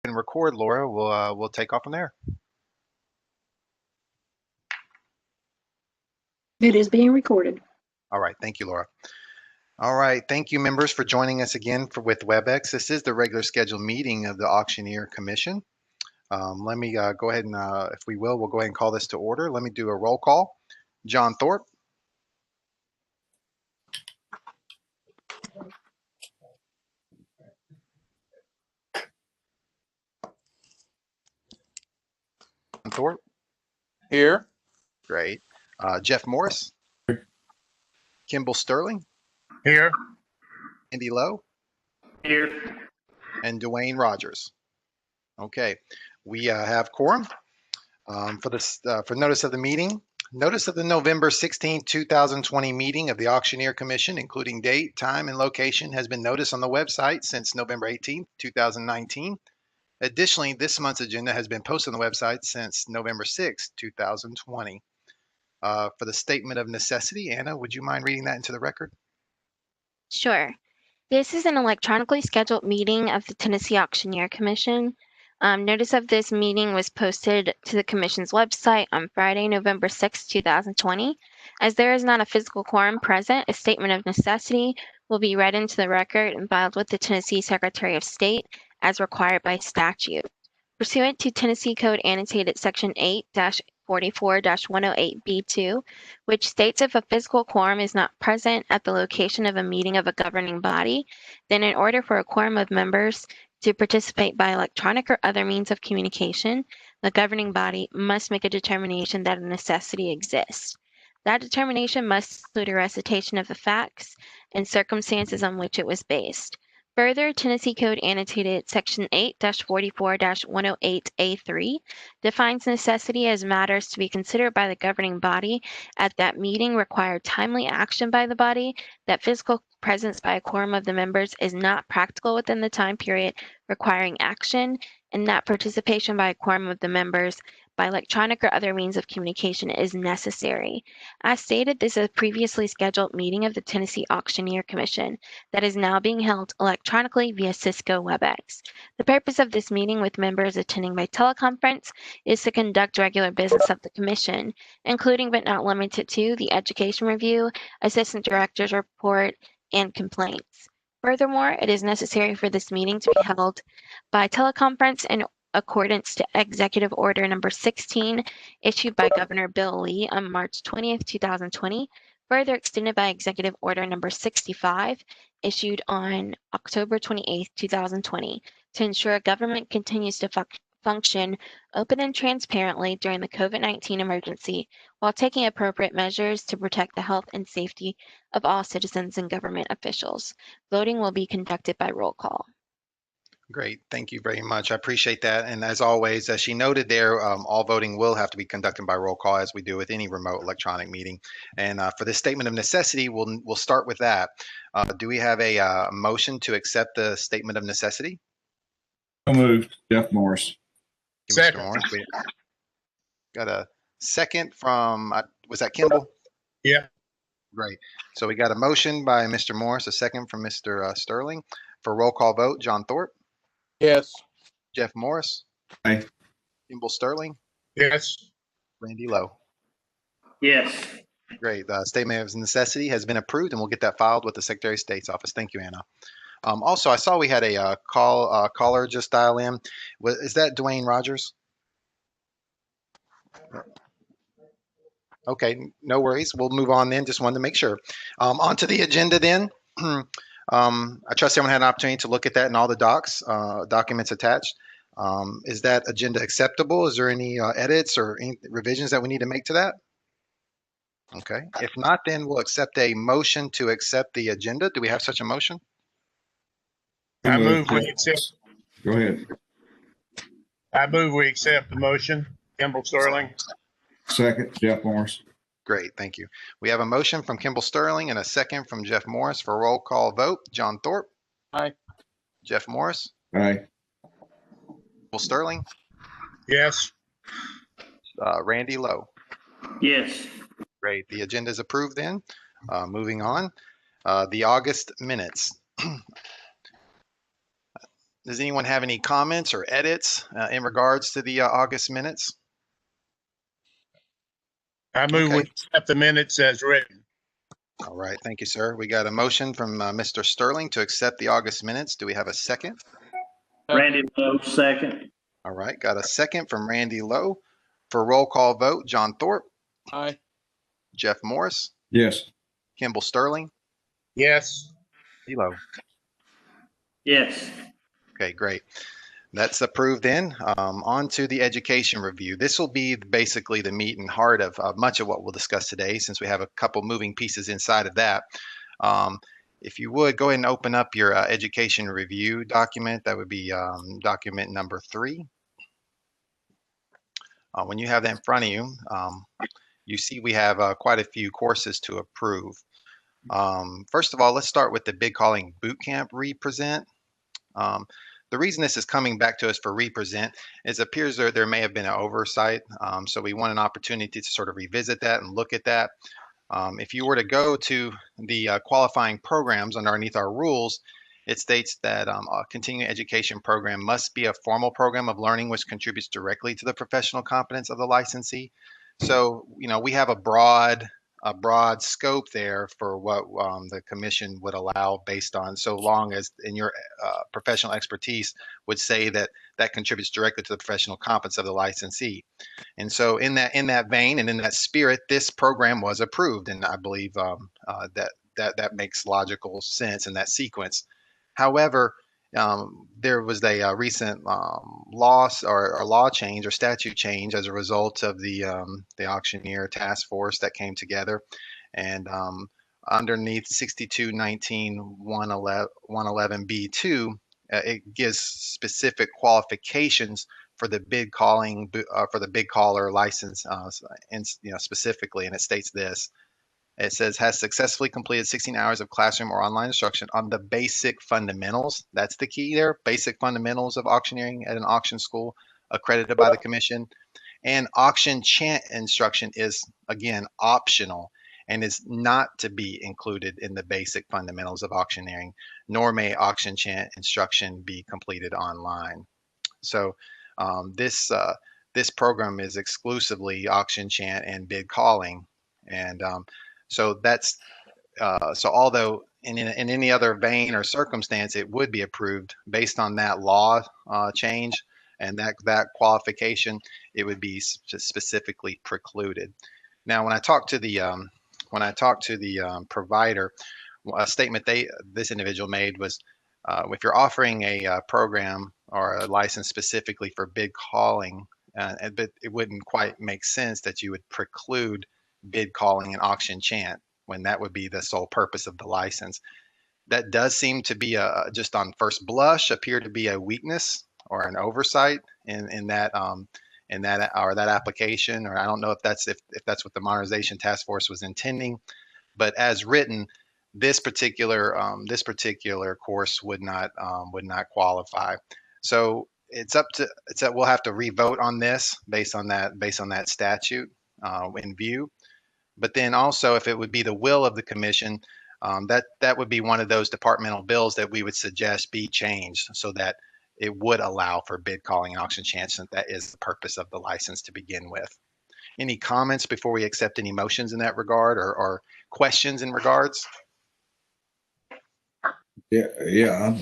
and record, Laura. We'll take off from there. It is being recorded. All right, thank you, Laura. All right, thank you, members, for joining us again with WebEx. This is the regular scheduled meeting of the Auctioneer Commission. Let me go ahead and, if we will, we'll go ahead and call this to order. Let me do a roll call. John Thorpe. Thorpe. Here. Great. Jeff Morris. Kimball Sterling. Here. Andy Lowe. Here. And Dwayne Rogers. Okay, we have quorum for notice of the meeting. Notice of the November 16, 2020 meeting of the Auctioneer Commission, including date, time, and location, has been noticed on the website since November 18, 2019. Additionally, this month's agenda has been posted on the website since November 6, 2020. For the statement of necessity, Anna, would you mind reading that into the record? Sure. This is an electronically scheduled meeting of the Tennessee Auctioneer Commission. Notice of this meeting was posted to the Commission's website on Friday, November 6, 2020. As there is not a physical quorum present, a statement of necessity will be read into the record and filed with the Tennessee Secretary of State as required by statute. Pursuant to Tennessee Code Annotated Section 8-44-108B2, which states if a physical quorum is not present at the location of a meeting of a governing body, then in order for a quorum of members to participate by electronic or other means of communication, the governing body must make a determination that a necessity exists. That determination must include a recitation of the facts and circumstances on which it was based. Further, Tennessee Code Annotated Section 8-44-108A3 defines necessity as matters to be considered by the governing body at that meeting require timely action by the body, that physical presence by a quorum of the members is not practical within the time period requiring action, and that participation by a quorum of the members by electronic or other means of communication is necessary. As stated, this is a previously scheduled meeting of the Tennessee Auctioneer Commission that is now being held electronically via Cisco WebEx. The purpose of this meeting with members attending by teleconference is to conduct regular business of the Commission, including but not limited to the education review, assistant director's report, and complaints. Furthermore, it is necessary for this meeting to be held by teleconference in accordance to Executive Order Number 16, issued by Governor Bill Lee on March 20th, 2020, further extended by Executive Order Number 65, issued on October 28th, 2020, to ensure government continues to function open and transparently during the COVID-19 emergency while taking appropriate measures to protect the health and safety of all citizens and government officials. Voting will be conducted by roll call. Great, thank you very much. I appreciate that. And as always, as she noted there, all voting will have to be conducted by roll call as we do with any remote electronic meeting. And for this statement of necessity, we'll start with that. Do we have a motion to accept the statement of necessity? So moved. Jeff Morris. Mr. Morris. We got a second from, was that Kimball? Yeah. Great. So we got a motion by Mr. Morris, a second from Mr. Sterling. For roll call vote, John Thorpe. Yes. Jeff Morris. Aye. Kimball Sterling. Yes. Randy Lowe. Yes. Great. The statement of necessity has been approved, and we'll get that filed with the Secretary of State's office. Thank you, Anna. Also, I saw we had a caller just dial in. Is that Dwayne Rogers? Okay, no worries. We'll move on then. Just wanted to make sure. Onto the agenda then. I trust everyone had an opportunity to look at that and all the documents attached. Is that agenda acceptable? Is there any edits or any revisions that we need to make to that? Okay. If not, then we'll accept a motion to accept the agenda. Do we have such a motion? I move we accept. Go ahead. I move we accept the motion. Kimball Sterling. Second, Jeff Morris. Great, thank you. We have a motion from Kimball Sterling and a second from Jeff Morris for a roll call vote. John Thorpe. Aye. Jeff Morris. Aye. Kimball Sterling. Yes. Randy Lowe. Yes. Great, the agenda is approved then. Moving on, the August minutes. Does anyone have any comments or edits in regards to the August minutes? I move we Okay. accept the minutes as written. All right, thank you, sir. We got a motion from Mr. Sterling to accept the August minutes. Do we have a second? Randy Lowe, second. All right, got a second from Randy Lowe. For roll call vote, John Thorpe, Aye. Jeff Morris, Yes. Kimball Sterling, Yes. Lowe. Yes. Okay, great. That's approved then. On to the education review. This will be basically the meat and heart of much of what we'll discuss today, since we have a couple moving pieces inside of that. If you would, go ahead and open up your education review document. That would be document number 3. When you have that in front of you, you see we have quite a few courses to approve. First of all, let's start with the Big Calling Bootcamp represent. The reason this is coming back to us for represent is it appears there may have been an oversight. So we want an opportunity to sort of revisit that and look at that. If you were to go to the qualifying programs underneath our rules, it states that a continuing education program must be a formal program of learning which contributes directly to the professional competence of the licensee. So, we have a broad scope there for what the commission would allow, based on, so long as in your professional expertise would say that contributes directly to the professional competence of the licensee. And so in that vein and in that spirit, this program was approved, and I believe that makes logical sense in that sequence. However, there was a recent law change or statute change as a result of the auctioneer task force that came together, and underneath 6219-111B2, it gives specific qualifications for the bid caller license, and specifically, and it states this. It says, has successfully completed 16 hours of classroom or online instruction on the basic fundamentals. That's the key there. Basic fundamentals of auctioneering at an auction school accredited by the commission. And auction chant instruction is, again, optional and is not to be included in the basic fundamentals of auctioneering, nor may auction chant instruction be completed online. So this program is exclusively auction chant and bid calling. And so that's so although in any other vein or circumstance it would be approved based on that law change and that qualification, it would be specifically precluded. Now, when I talk to the provider, a statement this individual made was, if you're offering a program or a license specifically for bid calling, but it wouldn't quite make sense that you would preclude bid calling and auction chant when that would be the sole purpose of the license. That does seem to be just on first blush appear to be a weakness or an oversight in that application, or I don't know if that's what the modernization task force was intending, but as written, this particular course would not qualify. So we'll have to revote on this based on that statute in view. But then also, if it would be the will of the commission, that would be one of those departmental bills that we would suggest be changed so that it would allow for bid calling and auction chant, since that is the purpose of the license to begin with. Any comments before we accept any motions in that regard, or questions in regards? Yeah,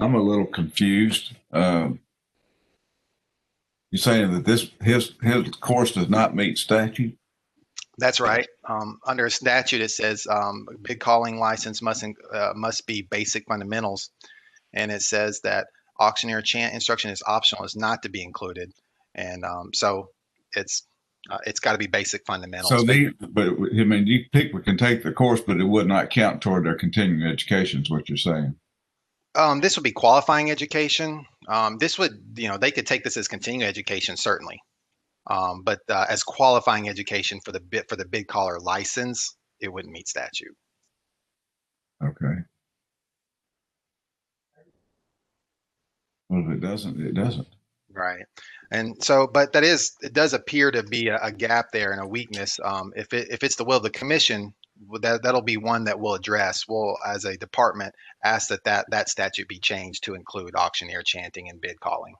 I'm a little confused. You're saying that his course does not meet statute? That's right. Under statute, it says bid calling license must be basic fundamentals, and it says that auctioneer chant instruction is optional, is not to be included, and so it's got to be basic fundamentals. So people can take the course, but it would not count toward their continuing education, is what you're saying? This would be qualifying education. This would, they could take this as continuing education, certainly. But as qualifying education for the bid caller license, it wouldn't meet statute. Okay. Well, if it doesn't, it doesn't. Right. And so, but it does appear to be a gap there and a weakness. If it's the will of the commission, that'll be one that we'll address. We'll, as a department, ask that statute be changed to include auctioneer chanting and bid calling.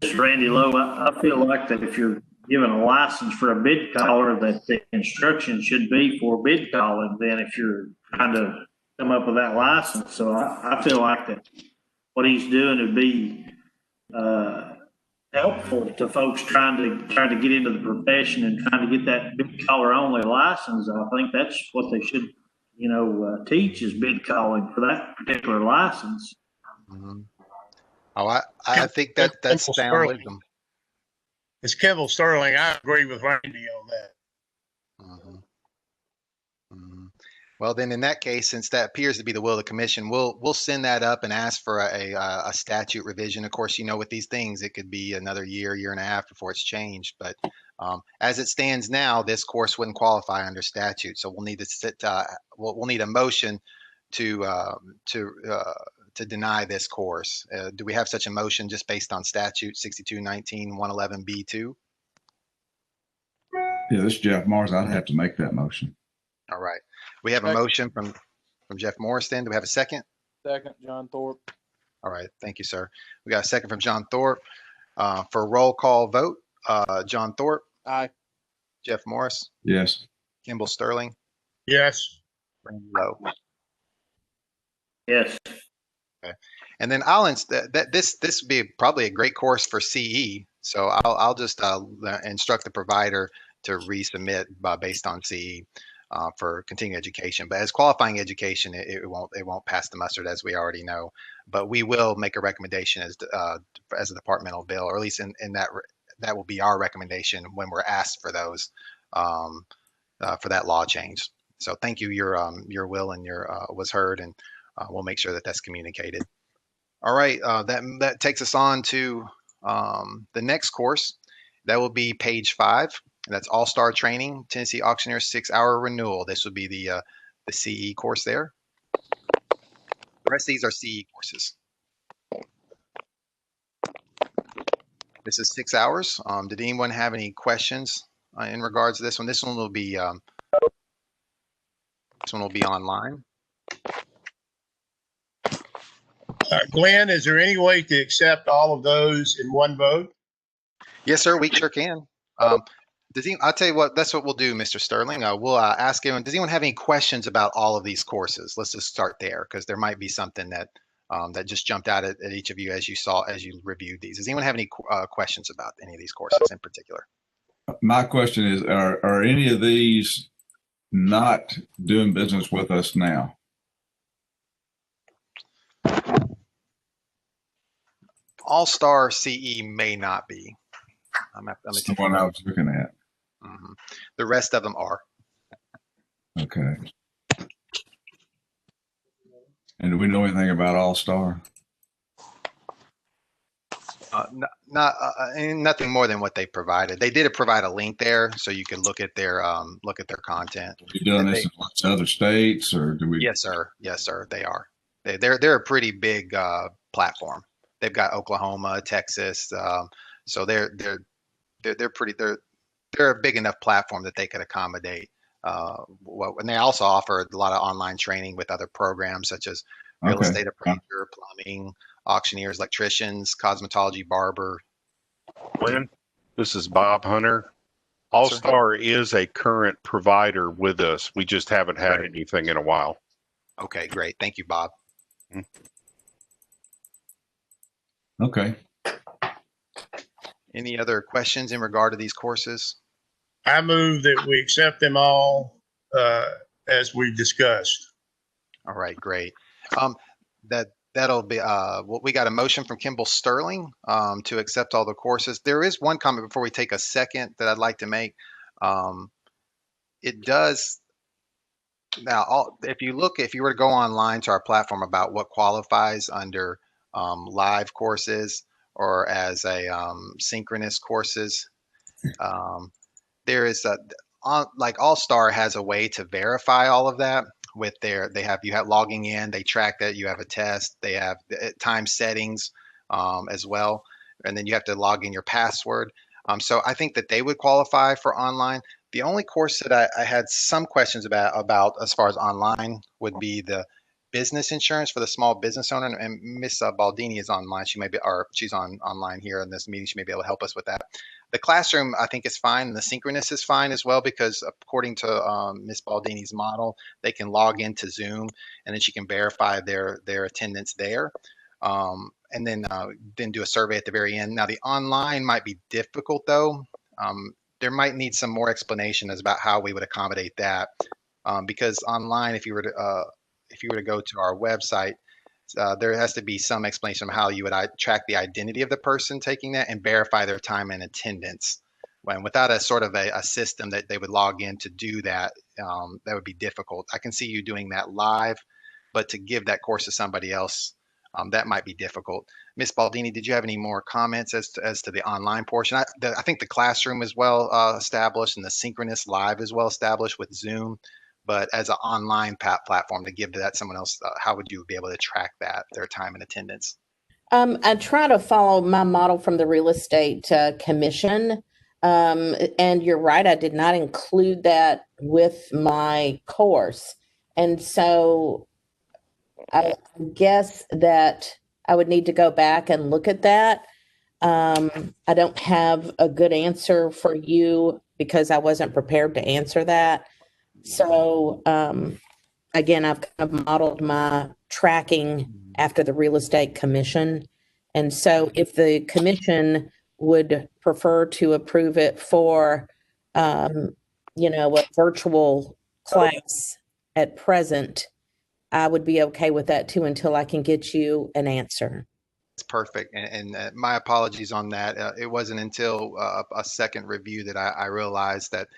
Mr. Randy Lowe, I feel like that if you're given a license for a bid caller, that the instruction should be for bid calling then if you're trying to come up with that license. So I feel like that what he's doing would be helpful to folks trying to get into the profession and trying to get that bid caller only license. I think that's what they should, teach is bid calling for that particular license. Mm-hmm. Oh, I think that's Kimball sound Sterling. wisdom. It's Kimball Sterling. I agree with Randy on that. Mm-hmm. Mm-hmm. Well, then in that case, since that appears to be the will of the commission, we'll send that up and ask for a statute revision. Of course, with these things, it could be another year and a half before it's changed. But as it stands now, this course wouldn't qualify under statute. So we'll need to we'll need a motion to deny this course. Do we have such a motion just based on statute 6219-111B2? Yeah, this is Jeff Mars. I'd have to make that motion. All right. We have a motion from Jeff Morris. Then do we have a second? Second, John Thorpe. All right. Thank you, sir. We got a second from John Thorpe. For a roll call vote, John Thorpe, Aye. Jeff Morris, Yes. Kimball Sterling, Yes. Randy Lowe. Yes. And then this would be probably a great course for CE. So I'll just instruct the provider to resubmit based on CE for continuing education. But as qualifying education, it won't pass the mustard, as we already know. But we will make a recommendation as a departmental bill, or at least in that will be our recommendation when we're asked for those for that law change. So thank you. Your will and your was heard, and we'll make sure that that's communicated. All right, that takes us on to the next course. That will be page 5. That's All-Star Training, Tennessee Auctioneers 6-hour renewal. This would be the CE course there. The rest of these are CE courses. This is 6 hours. Did anyone have any questions in regards to this one? This one will be online. Glenn, is there any way to accept all of those in one vote? Yes, sir. We sure can. I'll tell you what. That's what we'll do, Mr. Sterling. We'll ask anyone. Does anyone have any questions about all of these courses? Let's just start there, because there might be something that just jumped out at each of you as you reviewed these. Does anyone have any questions about any of these courses in particular? My question is, are any of these not doing business with us now? All-Star CE may not be. That's the one I was looking at. Mm-hmm. The rest of them are. Okay. And do we know anything about All-Star? Nothing more than what they provided. They did provide a link there, so you could look at their content. Are you doing this in lots of other states, or do we? Yes, sir. Yes, sir. They are. They're a pretty big platform. They've got Oklahoma, Texas, so they're a big enough platform that they could accommodate. And they also offer a lot of online training with other programs such as real estate appraiser, plumbing, auctioneers, electricians, cosmetology, barber. Glenn, this is Bob Hunter. All-Star is a current provider with us. We just haven't had anything in a while. Okay, great. Thank you, Bob. Okay. Any other questions in regard to these courses? I move that we accept them all as we discussed. All right, great. That'll be we got a motion from Kimball Sterling to accept all the courses. There is one comment before we take a second that I'd like to make. It does now. If you were to go online to our platform about what qualifies under live courses or as a synchronous courses, there is like All-Star has a way to verify all of that with you have logging in, they track that you have a test, they have time settings as well, and then you have to log in your password. So I think that they would qualify for online. The only course that I had some questions about as far as online would be the business insurance for the small business owner. And Miss Baldini is online. She may be, or she's online here in this meeting. She may be able to help us with that. The classroom, I think, is fine, and the synchronous is fine as well, because according to Miss Baldini's model, they can log into Zoom and then she can verify their attendance there. And then do a survey at the very end. Now, the online might be difficult though. There might need some more explanation as about how we would accommodate that, because online, if you were to go to our website, there has to be some explanation of how you would track the identity of the person taking that and verify their time and attendance. When without a sort of a system that they would log in to do that, that would be difficult. I can see you doing that live, but to give that course to somebody else, that might be difficult. Miss Baldini, did you have any more comments as to the online portion? I think the classroom is well established, and the synchronous live is well established with Zoom. But as an online platform to give to that someone else, how would you be able to track that, their time and attendance? I try to follow my model from the real estate commission. And you're right, I did not include that with my course. And so I guess that I would need to go back and look at that. I don't have a good answer for you because I wasn't prepared to answer that. So again, I've kind of modeled my tracking after the real estate commission. And so if the commission would prefer to approve it for, a virtual class at present, I would be okay with that too until I can get you an answer. It's perfect. And my apologies on that. It wasn't until a second review that I realized that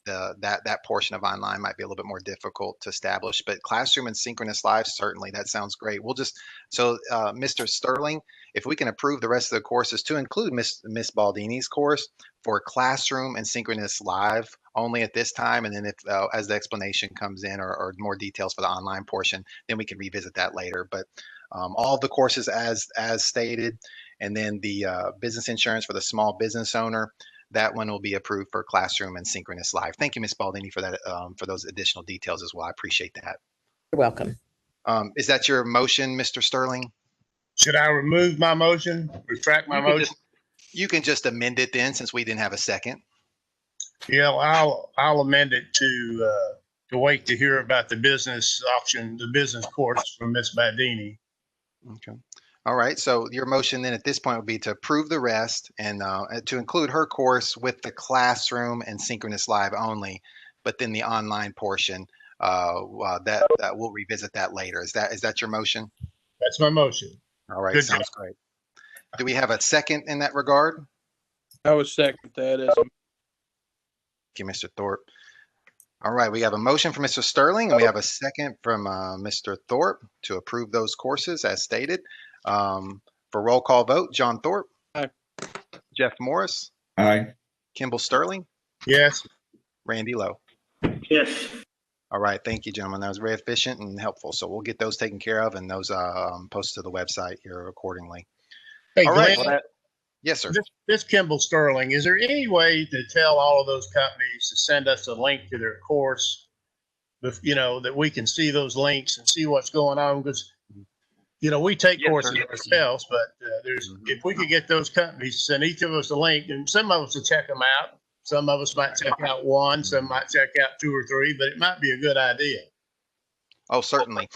that portion of online might be a little bit more difficult to establish, but classroom and synchronous live, certainly that sounds great. We'll just, so Mr. Sterling, if we can approve the rest of the courses to include Miss Baldini's course for classroom and synchronous live only at this time, and then if as the explanation comes in or more details for the online portion, then we can revisit that later. But all of the courses as stated, and then the business insurance for the small business owner, that one will be approved for classroom and synchronous live. Thank you, Ms. Baldini, for that, for those additional details as well. I appreciate that. You're welcome. Is that your motion, Mr. Sterling? Should I remove my motion, retract my motion? You can just amend it then, since we didn't have a second. Yeah, I'll amend it to wait to hear about the business auction, the business course from Ms. Baldini. Okay. All right. So your motion then at this point would be to approve the rest and to include her course with the classroom and synchronous live only, but then the online portion that we'll revisit that later. Is that your motion? That's my motion. All right. Good Sounds great. Do we have a second in that regard? I would second that as a Thank you, Mr. Thorpe. All right, we have a motion from Mr. Sterling, and we have a second from Mr. Thorpe to approve those courses as stated. For roll call vote, John Thorpe. Aye. Jeff Morris. Aye. Kimball Sterling. Yes. Randy Lowe. Yes. All right, thank you, gentlemen. That was very efficient and helpful. So we'll get those taken care of and those posted to the website here accordingly. Hey, All right. Glenn, Well, yes, sir. this Kimball Sterling, is there any way to tell all of those companies to send us a link to their course, that we can see those links and see what's going on? Because, we take Yes, courses sir. ourselves, but if we could get those companies to send each of us a link, and some of us will check them out. Some of us might check out one, some might check out two or three, but it might be a good idea. Oh, certainly.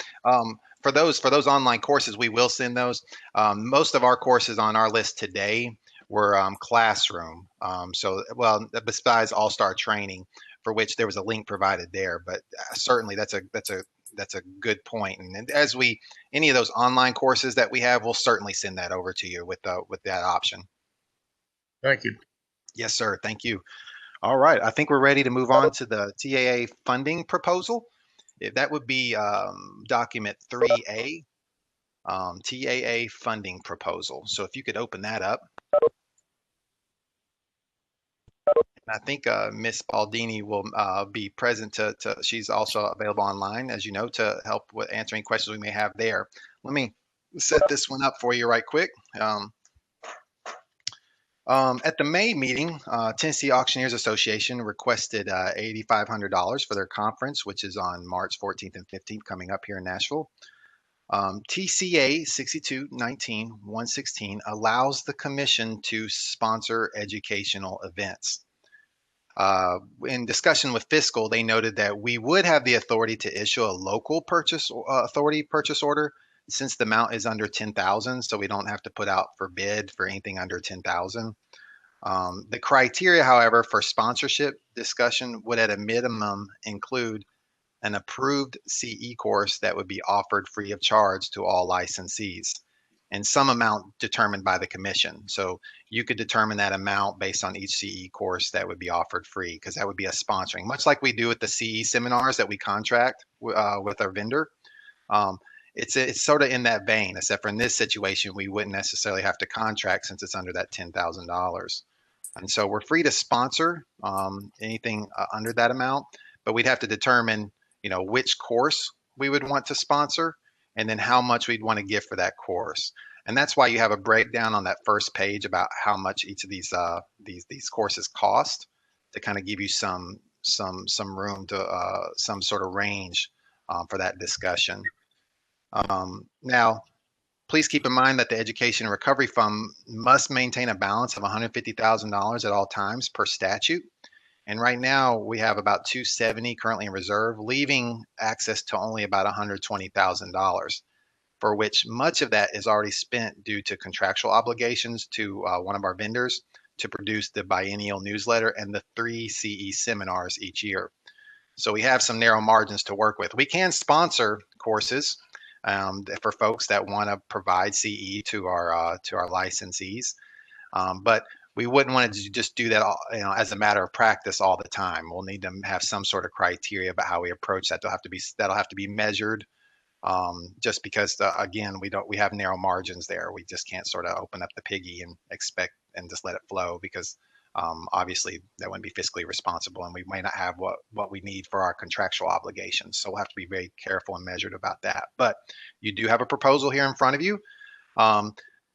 For those online courses, we will send those. Most of our courses on our list today were classroom. Well, besides All-Star Training, for which there was a link provided there. But certainly, that's a good point. And as any of those online courses that we have, we'll certainly send that over to you with that option. Thank you. Yes, sir. Thank you. All right. I think we're ready to move on to the TAA funding proposal. That would be document 3A, TAA funding proposal. So if you could open that up. I think Ms. Baldini will be present she's also available online, as you know, to help with answering questions we may have there. Let me set this one up for you right quick. At the May meeting, Tennessee Auctioneers Association requested $8,500 for their conference, which is on March 14th and 15th, coming up here in Nashville. TCA 6219-116 allows the commission to sponsor educational events. In discussion with fiscal, they noted that we would have the authority to issue a local authority purchase order since the amount is under 10,000, so we don't have to put out for bid for anything under 10,000. The criteria, however, for sponsorship discussion would at a minimum include an approved CE course that would be offered free of charge to all licensees and some amount determined by the commission. So you could determine that amount based on each CE course that would be offered free, because that would be a sponsoring, much like we do with the CE seminars that we contract with our vendor. It's sort of in that vein, except for in this situation, we wouldn't necessarily have to contract since it's under that $10,000. And so we're free to sponsor anything under that amount, but we'd have to determine, which course we would want to sponsor and then how much we'd want to give for that course. And that's why you have a breakdown on that first page about how much each of these courses cost, to kind of give you some room to some sort of range for that discussion. Now, please keep in mind that the Education and Recovery Fund must maintain a balance of $150,000 at all times per statute. And right now we have about $270 currently in reserve, leaving access to only about $120,000, for which much of that is already spent due to contractual obligations to one of our vendors to produce the biennial newsletter and the 3 CE seminars each year. So we have some narrow margins to work with. We can sponsor courses for folks that want to provide CE to our licensees, but we wouldn't want to just do that, as a matter of practice all the time. We'll need to have some sort of criteria about how we approach that. That'll have to be measured, just because again, we have narrow margins there. We just can't sort of open up the piggy and expect and just let it flow, because obviously that wouldn't be fiscally responsible, and we may not have what we need for our contractual obligations. So we'll have to be very careful and measured about that. But you do have a proposal here in front of you.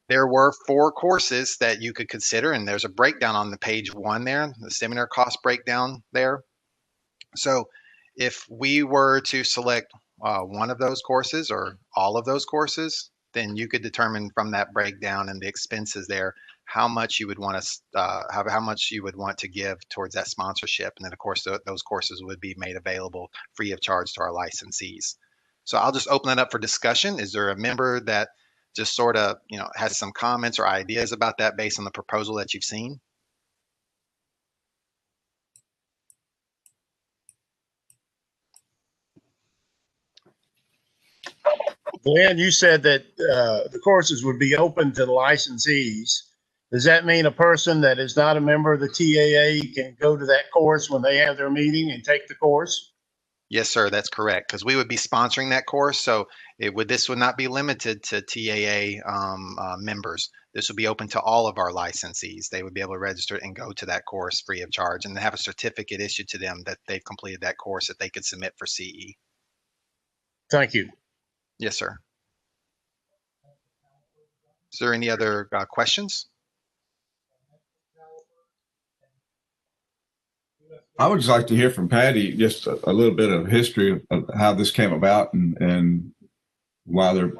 There were 4 courses that you could consider, and there's a breakdown on the page 1 there, the seminar cost breakdown there. So if we were to select one of those courses or all of those courses, then you could determine from that breakdown and the expenses there how much you would want to how much you would want to give towards that sponsorship. And then of course those courses would be made available free of charge to our licensees. So I'll just open it up for discussion. Is there a member that just sort of, has some comments or ideas about that based on the proposal that you've seen? Glenn, you said that the courses would be open to the licensees. Does that mean a person that is not a member of the TAA can go to that course when they have their meeting and take the course? Yes, sir, that's correct, because we would be sponsoring that course. So this would not be limited to TAA members. This would be open to all of our licensees. They would be able to register and go to that course free of charge and have a certificate issued to them that they've completed that course that they could submit for CE. Thank you. Yes, sir. Is there any other questions? I would just like to hear from Patty just a little bit of history of how this came about and why they're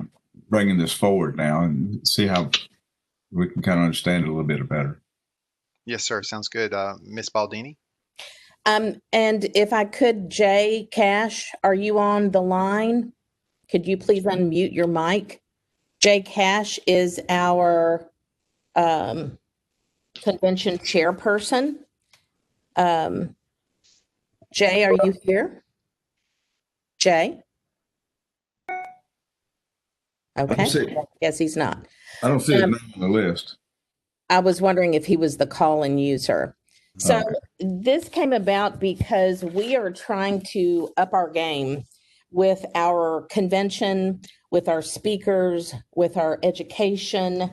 bringing this forward now, and see how we can kind of understand it a little bit better. Yes, sir. Sounds good. Ms. Baldini? And if I could, Jay Cash, are you on the line? Could you please unmute your mic? Jay Cash is our convention chairperson. Jay, are you here? Jay? Okay, guess he's not. I don't see his name on the list. I was wondering if he was the call-in user. So this came about because we are trying to up our game with our convention, with our speakers, with our education,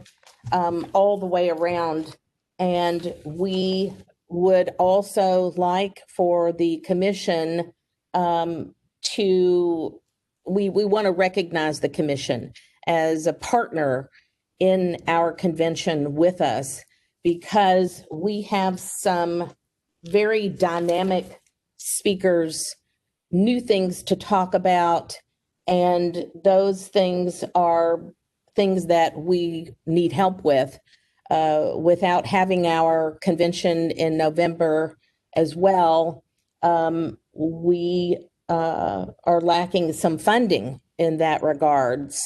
all the way around. And we would also like for the commission we want to recognize the commission as a partner in our convention with us, because we have some very dynamic speakers, new things to talk about, and those things are things that we need help with. Without having our convention in November as well, we are lacking some funding in that regards.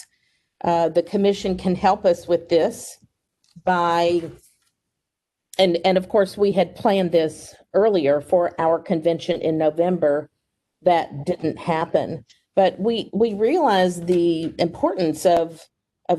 The commission can help us with this by, and of course, we had planned this earlier for our convention in November. That didn't happen. But we realize the importance of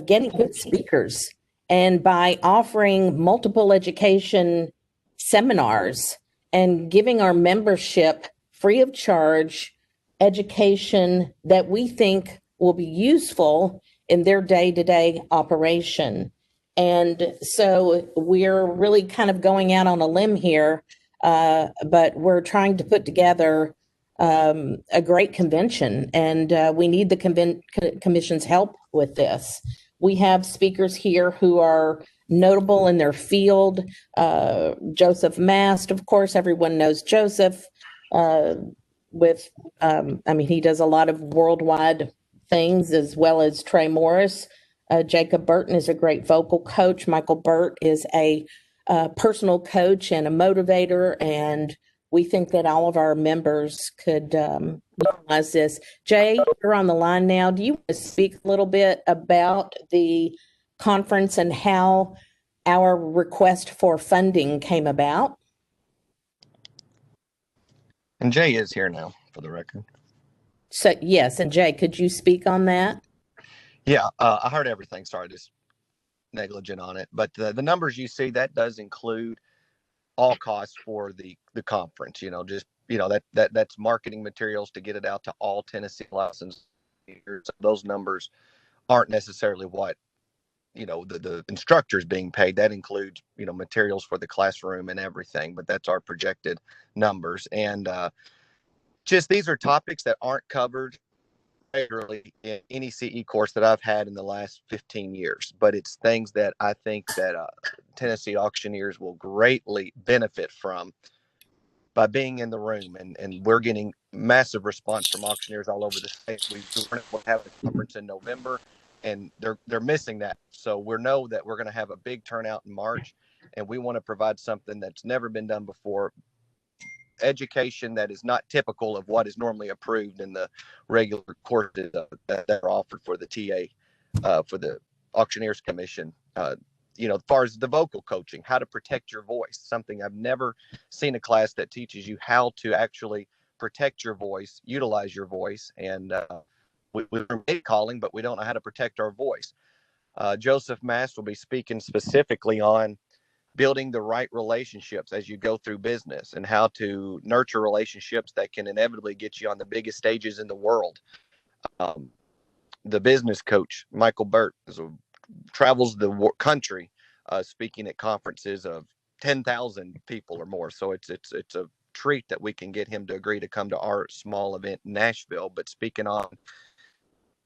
getting good speakers. And by offering multiple education seminars and giving our membership free of charge education that we think will be useful in their day-to-day operation. And so we're really kind of going out on a limb here, but we're trying to put together a great convention, and we need the commission's help with this. We have speakers here who are notable in their field. Joseph Mast, of course, everyone knows Joseph. He does a lot of worldwide things, as well as Trey Morris. Jacob Burton is a great vocal coach. Michael Burt is a personal coach and a motivator, and we think that all of our members could utilize this. Jay, you're on the line now. Do you want to speak a little bit about the conference and how our request for funding came about? And Jay is here now, for the record. So, yes, and Jay, could you speak on that? Yeah, I heard everything. Sorry, just negligent on it. But the numbers you see, that does include all costs for the conference. That's marketing materials to get it out to all Tennessee licensed speakers. Those numbers aren't necessarily what the instructors being paid. That includes materials for the classroom and everything. But that's our projected numbers. And just these are topics that aren't covered regularly in any CE course that I've had in the last 15 years, but it's things that I think that Tennessee auctioneers will greatly benefit from by being in the room. And we're getting massive response from auctioneers all over the state. We'll have a conference in November, and they're missing that. So we know that we're going to have a big turnout in March, and we want to provide something that's never been done before. Education that is not typical of what is normally approved in the regular courses that are offered for the TA, for the Auctioneers Commission. As far as the vocal coaching, how to protect your voice, something I've never seen a class that teaches you how to actually protect your voice, utilize your voice. And we're calling, but we don't know how to protect our voice. Joseph Mast will be speaking specifically on building the right relationships as you go through business and how to nurture relationships that can inevitably get you on the biggest stages in the world. The business coach, Michael Burt, travels the country speaking at conferences of 10,000 people or more. So it's a treat that we can get him to agree to come to our small event in Nashville, but speaking on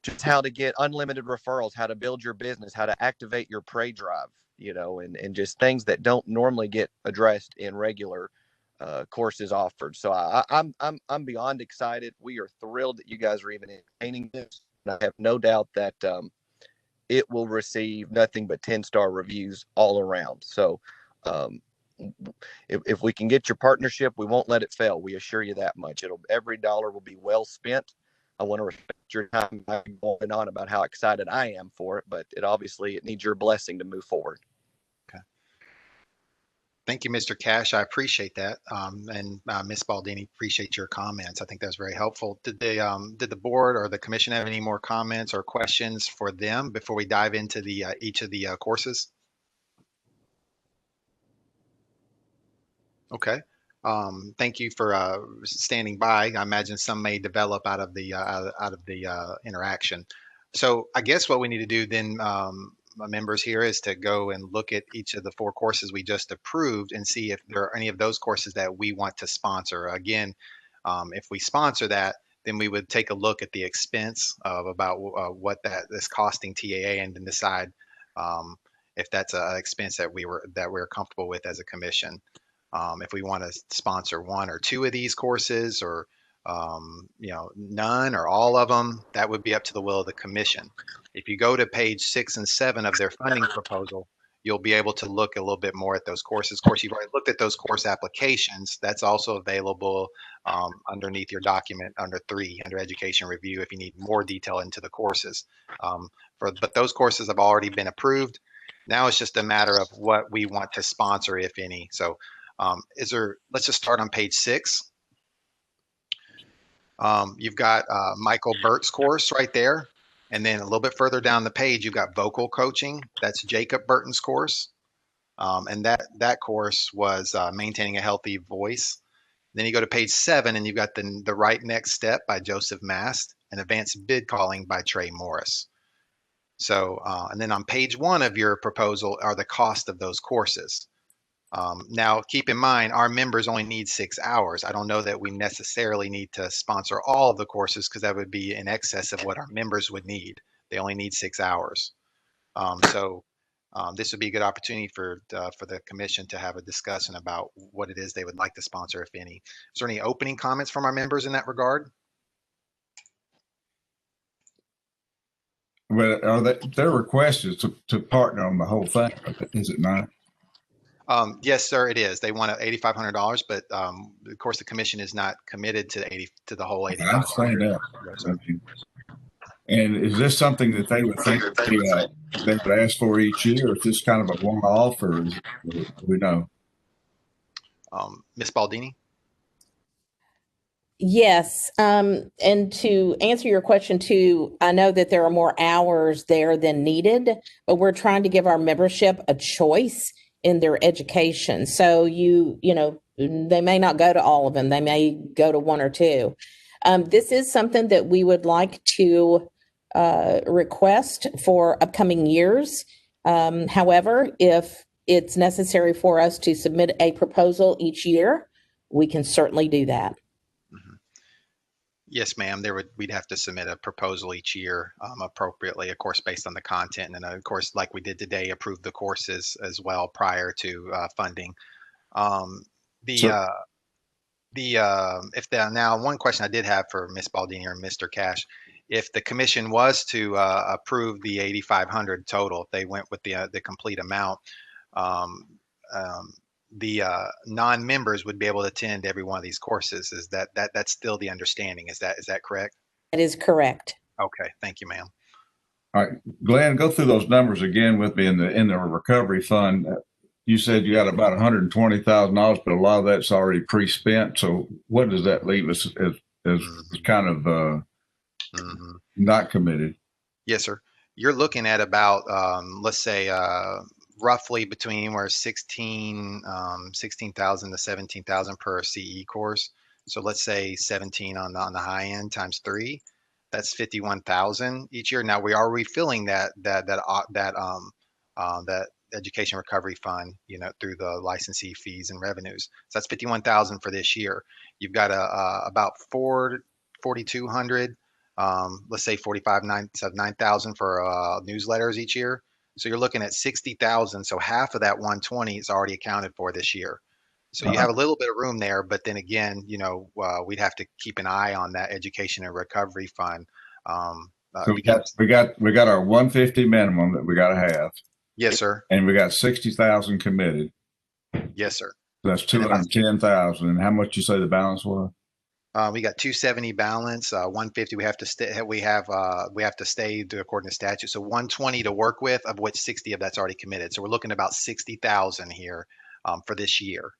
just how to get unlimited referrals, how to build your business, how to activate your prey drive, and just things that don't normally get addressed in regular courses offered. So I'm beyond excited. We are thrilled that you guys are even entertaining this. And I have no doubt that it will receive nothing but 10-star reviews all around. So if we can get your partnership, we won't let it fail. We assure you that much. Every dollar will be well spent. I want to respect your time going on about how excited I am for it, but it needs your blessing to move forward. Okay. Thank you, Mr. Cash. I appreciate that. And Ms. Baldini, appreciate your comments. I think that's very helpful. Did the board or the commission have any more comments or questions for them before we dive into each of the courses? Okay. Thank you for standing by. I imagine some may develop out of the interaction. So I guess what we need to do then, members here, is to go and look at each of the 4 courses we just approved and see if there are any of those courses that we want to sponsor. Again, if we sponsor that, then we would take a look at the expense of about what that is costing TAA and then decide if that's an expense that we're comfortable with as a commission. If we want to sponsor one or two of these courses, or none or all of them, that would be up to the will of the commission. If you go to page 6 and 7 of their funding proposal, you'll be able to look a little bit more at those courses. Of course, you've already looked at those course applications. That's also available underneath your document under 3, under education review, if you need more detail into the courses. But those courses have already been approved. Now it's just a matter of what we want to sponsor, if any. So let's just start on page 6. You've got Michael Burt's course right there. And then a little bit further down the page, you've got vocal coaching. That's Jacob Burton's course. And that course was maintaining a healthy voice. Then you go to page 7 and you've got the right next step by Joseph Mast and advanced bid calling by Trey Morris. So, and then on page 1 of your proposal are the cost of those courses. Now, keep in mind, our members only need 6 hours. I don't know that we necessarily need to sponsor all of the courses, because that would be in excess of what our members would need. They only need 6 hours. So this would be a good opportunity for the commission to have a discussion about what it is they would like to sponsor, if any. Is there any opening comments from our members in that regard? Well, their request is to partner on the whole thing, is it not? Yes, sir, it is. They want $8,500, but of course the commission is not committed to the whole $8,500. I'm saying that. And is this something that they would think they would ask for each year, or is this kind of a one-off, or we know? Ms. Baldini? Yes. And to answer your question too, I know that there are more hours there than needed, but we're trying to give our membership a choice in their education. So they may not go to all of them. They may go to 1 or 2. This is something that we would like to request for upcoming years. However, if it's necessary for us to submit a proposal each year, we can certainly do that. Yes, ma'am. We'd have to submit a proposal each year, appropriately, of course, based on the content, and then, of course, like we did today, approve the courses as well prior to funding. Now, one question I did have for Ms. Baldini or Mr. Cash, if the commission was to approve the 8,500 total, if they went with the complete amount, the non-members would be able to attend every one of these courses. Is that's still the understanding? Is that correct? That is correct. Okay, thank you, ma'am. All right, Glenn, go through those numbers again with me in the recovery fund. You said you got about $120,000, but a lot of that's already pre-spent. So what does that leave us as kind of not committed? Yes, sir. You're looking at about let's say roughly between 16,000 to 17,000 per CE course. So let's say 17 on the high end times 3. That's 51,000 each year. Now we are refilling that education recovery fund, through the licensee fees and revenues. So that's 51,000 for this year. You've got about 4,200. Let's say 9,000 for newsletters each year. So you're looking at 60,000. So half of that 120 is already accounted for this year. So you have a little bit of room there, but then again, we'd have to keep an eye on that education and recovery fund. So we got our 150 minimum that we got to have. Yes, sir. And we got 60,000 committed. Yes, sir. So that's 210,000. And how much you say the balance was? We got 270 balance, 150. We have to stay. We have to stay according to statute. So 120 to work with, of which 60 of that's already committed. So we're looking at about 60,000 here for this year.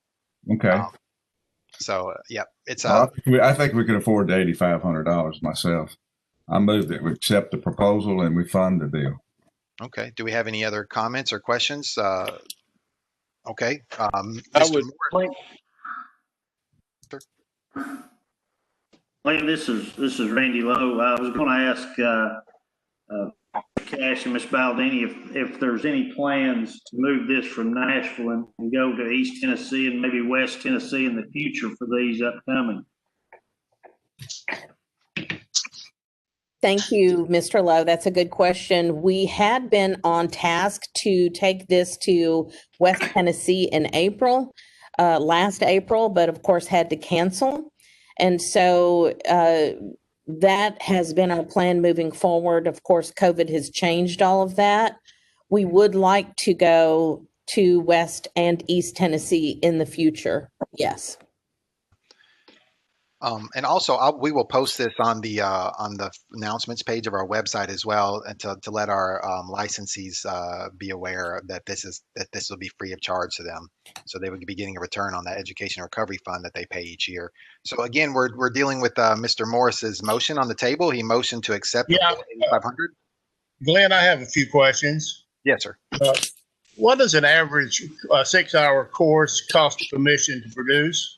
Okay. it's. I think we can afford the $8,500 myself. I move that we accept the proposal and we fund the deal. Okay. Do we have any other comments or questions? Okay. Mr. Lane, this is Randy Lowe. I was going to ask Cash and Ms. Baldini if there's any plans to move this from Nashville and go to East Tennessee and maybe West Tennessee in the future for these upcoming. Thank you, Mr. Lowe. That's a good question. We had been on task to take this to West Tennessee in April, last April, but of course had to cancel. And so that has been our plan moving forward. Of course, COVID has changed all of that. We would like to go to West and East Tennessee in the future. Yes. And also, we will post this on the announcements page of our website as well, and to let our licensees be aware that this will be free of charge to them, so they would be getting a return on that education recovery fund that they pay each year. So again, we're dealing with Mr. Morris's motion on the table. He motioned to accept the Yeah. 8,500. Glenn, I have a few questions. Yes, sir. What does an average 6-hour course cost a commission to produce?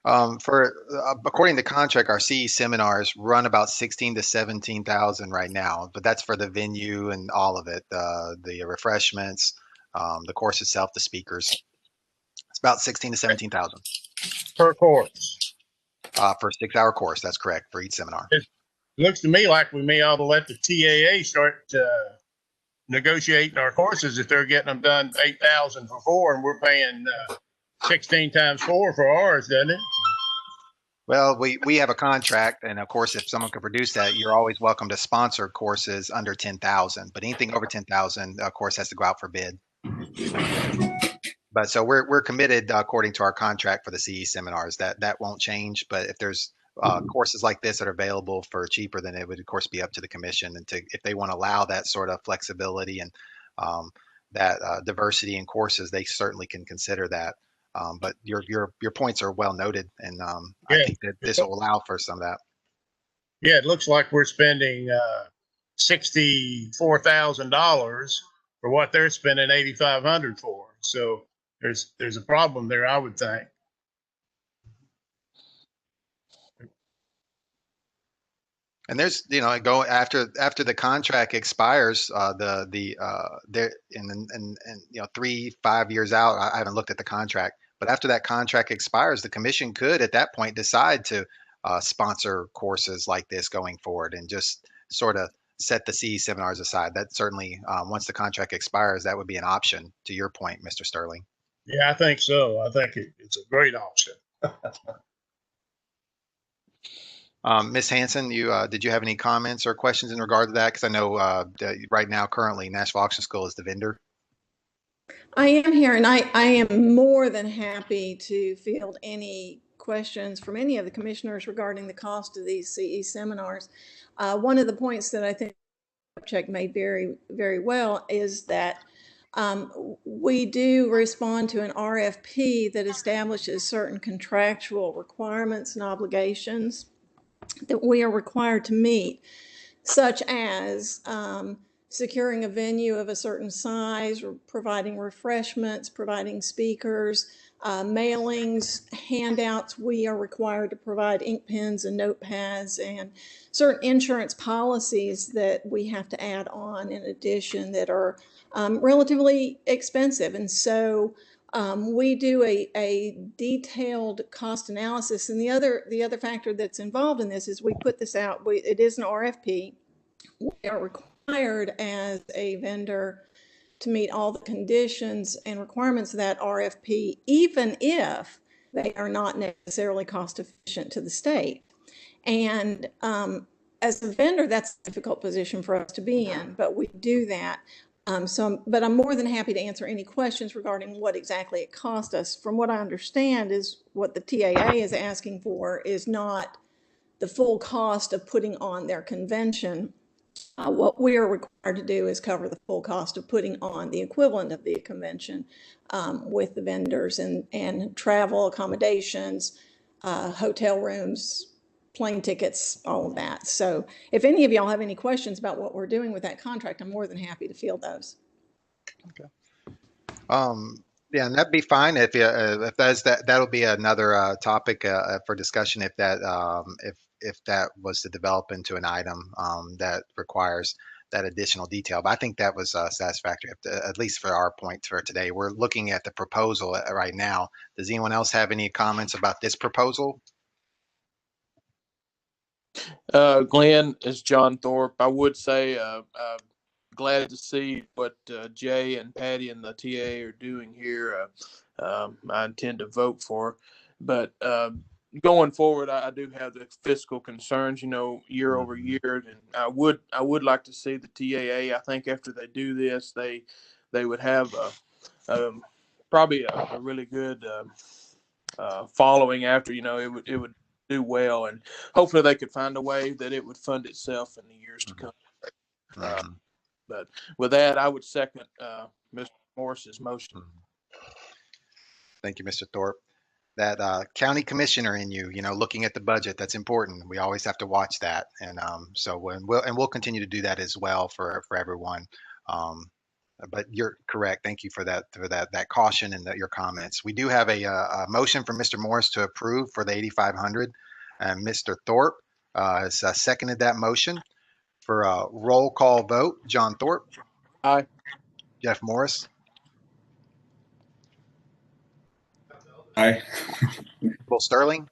According to contract, our CE seminars run about 16 to 17,000 right now, but that's for the venue and all of it, the refreshments, the course itself, the speakers. It's about 16 to 17,000 Per course. For a 6-hour course. That's correct, for each seminar. It looks to me like we may ought to let the TAA start negotiating our courses if they're getting them done 8,000 for 4, and we're paying 16 times 4 for ours, doesn't it? Well, we have a contract, and of course, if someone could produce that, you're always welcome to sponsor courses under 10,000. But anything over 10,000, of course, has to go out for bid. But so we're committed according to our contract for the CE seminars. That won't change. But if there's courses like this that are available for cheaper, then it would of course be up to the commission, and if they want to allow that sort of flexibility and that diversity in courses, they certainly can consider that. But your points are well noted, and I think that this will allow for some of that. Yeah, it looks like we're spending $64,000 for what they're spending $8,500 for. So there's a problem there, I would think. And there's, go after the contract expires, there and 3-5 years out. I haven't looked at the contract, but after that contract expires, the commission could at that point decide to sponsor courses like this going forward, and just sort of set the CE seminars aside. That certainly, once the contract expires, that would be an option. To your point, Mr. Sterling. Yeah, I think so. I think it's a great option. Ms. Hanson, did you have any comments or questions in regard to that? Because I know right now, currently, Nashville Auction School is the vendor. I am here, and I am more than happy to field any questions from any of the commissioners regarding the cost of these CE seminars. One of the points that I think Check made very, very well is that we do respond to an RFP that establishes certain contractual requirements and obligations that we are required to meet, such as securing a venue of a certain size, or providing refreshments, providing speakers, mailings, handouts. We are required to provide ink pens and notepads, and certain insurance policies that we have to add on in addition that are relatively expensive. And so we do a detailed cost analysis. And the other factor that's involved in this is we put this out. It is an RFP. We are required as a vendor to meet all the conditions and requirements of that RFP, even if they are not necessarily cost efficient to the state. And as a vendor, that's a difficult position for us to be in, but we do that. But I'm more than happy to answer any questions regarding what exactly it cost us. From what I understand is what the TAA is asking for is not the full cost of putting on their convention. What we are required to do is cover the full cost of putting on the equivalent of the convention with the vendors and travel, accommodations, hotel rooms, plane tickets, all of that. So if any of y'all have any questions about what we're doing with that contract, I'm more than happy to field those. Okay. Yeah, and that'd be fine if that'll be another topic for discussion if that was to develop into an item that requires that additional detail. But I think that was satisfactory, at least for our point for today. We're looking at the proposal right now. Does anyone else have any comments about this proposal? Glenn, it's John Thorpe. I would say glad to see what Jay and Patty and the TA are doing here. I intend to vote for, but going forward, I do have the fiscal concerns, year over year, and I would like to see the TAA. I think after they do this, they would have probably a really good following after. It would do well, and hopefully they could find a way that it would fund itself in the years to come. But with that, I would second Mr. Morris's motion. Thank you, Mr. Thorpe. That county commissioner in you, looking at the budget, that's important. We always have to watch that, and we'll continue to do that as well for everyone. But you're correct. Thank you for that caution and your comments. We do have a motion from Mr. Morris to approve for the 8,500, and Mr. Thorpe has seconded that motion. For a roll call vote, John Thorpe. Aye. Jeff Morris. Aye. Will Sterling.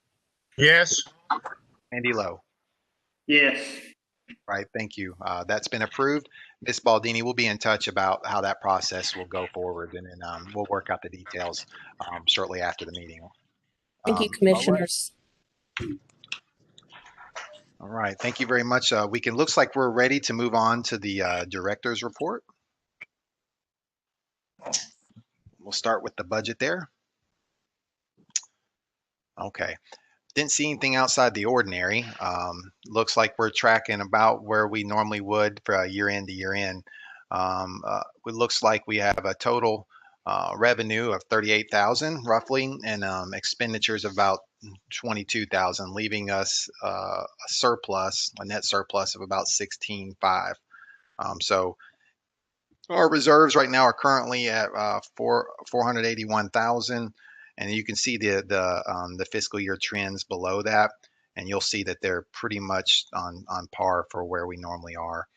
Yes. Andy Lowe. Yes. Right. Thank you. That's been approved. Ms. Baldini will be in touch about how that process will go forward, and then we'll work out the details shortly after the meeting. Thank you, commissioners. All right. Thank you very much. Looks like we're ready to move on to the director's report. We'll start with the budget there. Okay. Didn't see anything outside the ordinary. Looks like we're tracking about where we normally would for year end to year end. It looks like we have a total revenue of 38,000 roughly, and expenditures of about 22,000, leaving us a net surplus of about 16,500. So our reserves right now are currently at 481,000. And you can see the fiscal year trends below that, and you'll see that they're pretty much on par for where we normally are.